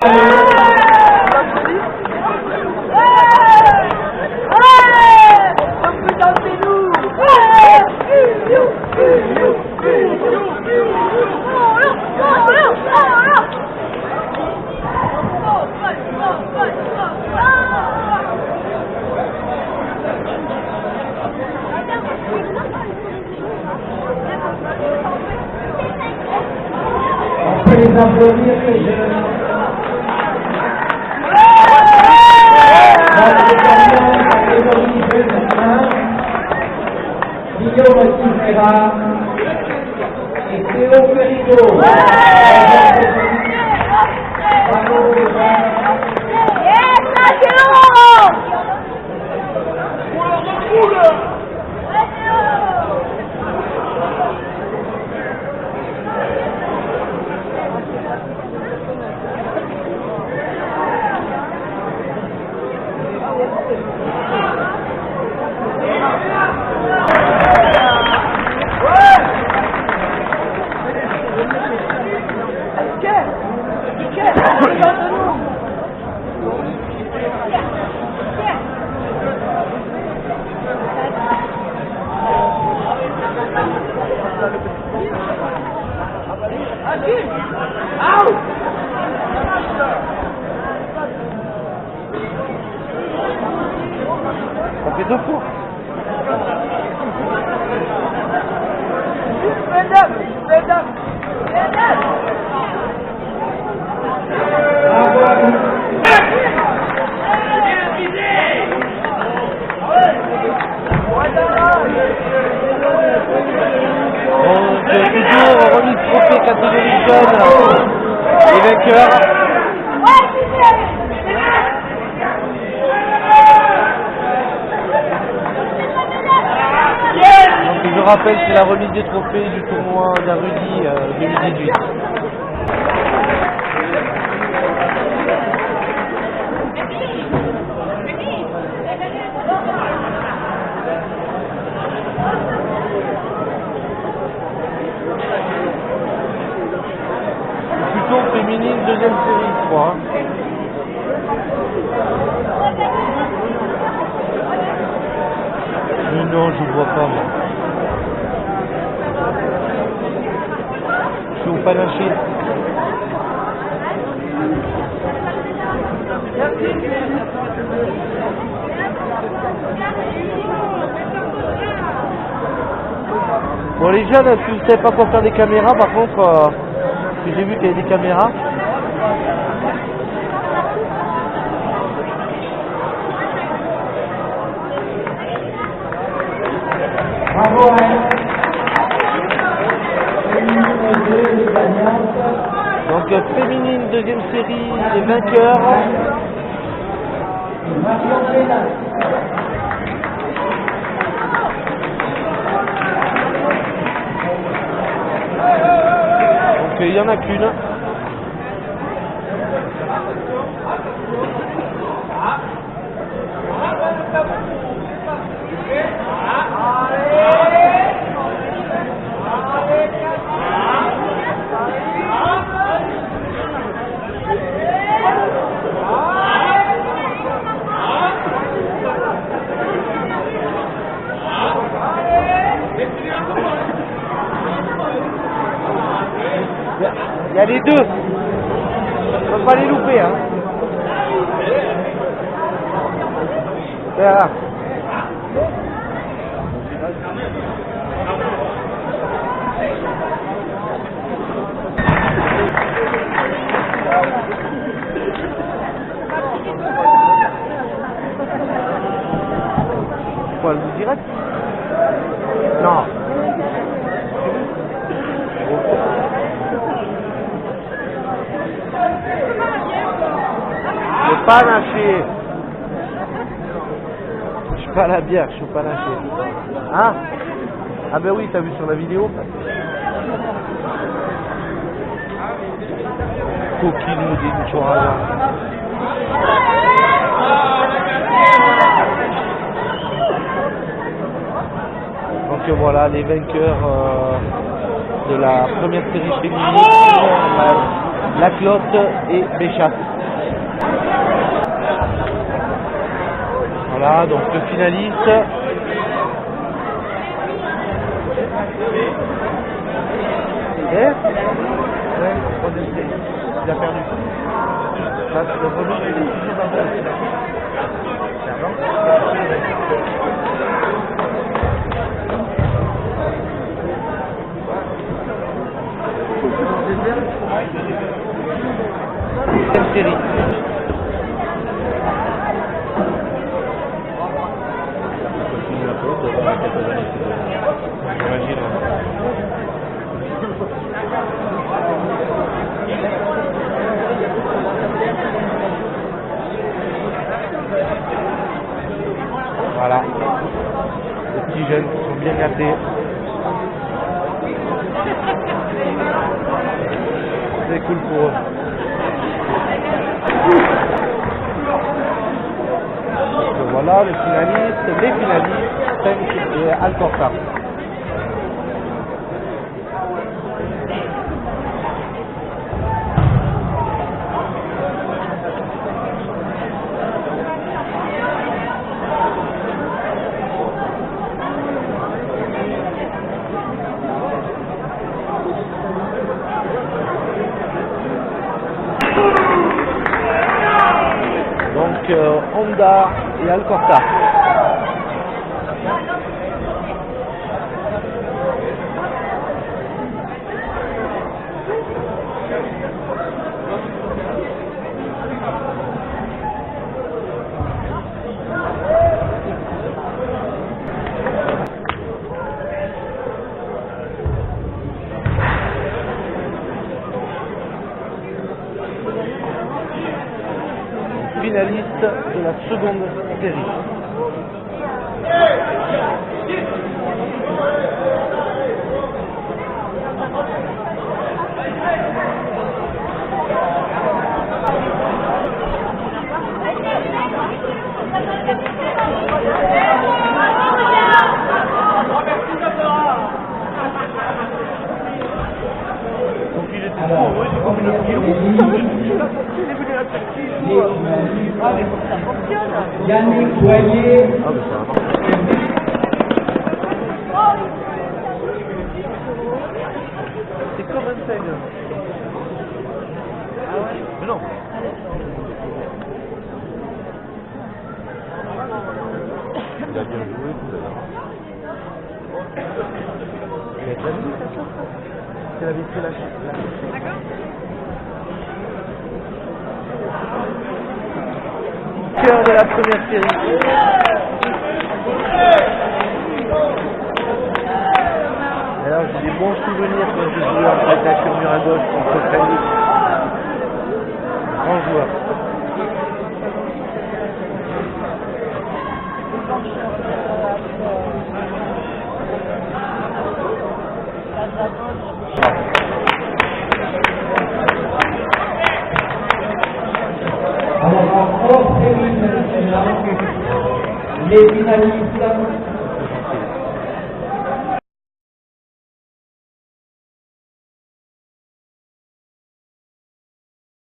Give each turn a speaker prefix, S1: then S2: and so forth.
S1: On peut les applaudir, les jeunes. La catégorie jeune 1, Guillaume Silvera et Théo Perigo. Bravo,
S2: Ça fait deux fois. C'est toujours remis de trophée catégorie jeune. Les vainqueurs. Donc je rappelle, c'est la remise des trophées du tournoi d'Arudi 2018. Plutôt féminine, deuxième série, je crois. Mais non, je vois pas, moi. Je suis au panaché. Bon, les jeunes, si vous ne savez pas quoi faire des caméras, par contre, parce que j'ai vu qu'il y avait des caméras.
S1: bravo à elle. Les gagnantes.
S2: Donc, féminine, deuxième série, les vainqueurs.
S1: Marion Pénas.
S2: Donc, il n'y en a qu'une. Il y a les deux. On ne peut pas les louper, hein. Voilà. Quoi, le direct? Non. Le panaché. Je suis pas à la bière, je suis au panaché. Hein? Ah ben oui, t'as vu sur la vidéo? Coquine des Chorada. Donc voilà, les vainqueurs de la première série féminine. Laclotte et Béchat. Voilà, donc le finaliste. Ouais, troisième place. Il a perdu. Là, le premier, il est toujours dans le final. Deuxième série. J'imagine. Voilà. Les petits jeunes qui sont bien gâtés. C'est cool pour eux. Donc voilà, les finalistes, 5 et Alcorta. Donc Honda et Alcorta. Finaliste de la seconde série. Donc il était trop heureux, j'ai comme une
S1: Yannick Boyer.
S2: Ah mais ça va. C'est comme un seigle. Ah ouais? Mais non. Il a bien joué tout à l'heure. Il a déjà vu ça? C'est la vitrée la D'accord. Cœur de la première série. Et alors j'ai des bons souvenirs quand je jouais en fait avec le mur à gauche contre Freddy. Grand joueur.
S1: Alors, en hors série maintenant, les finalistes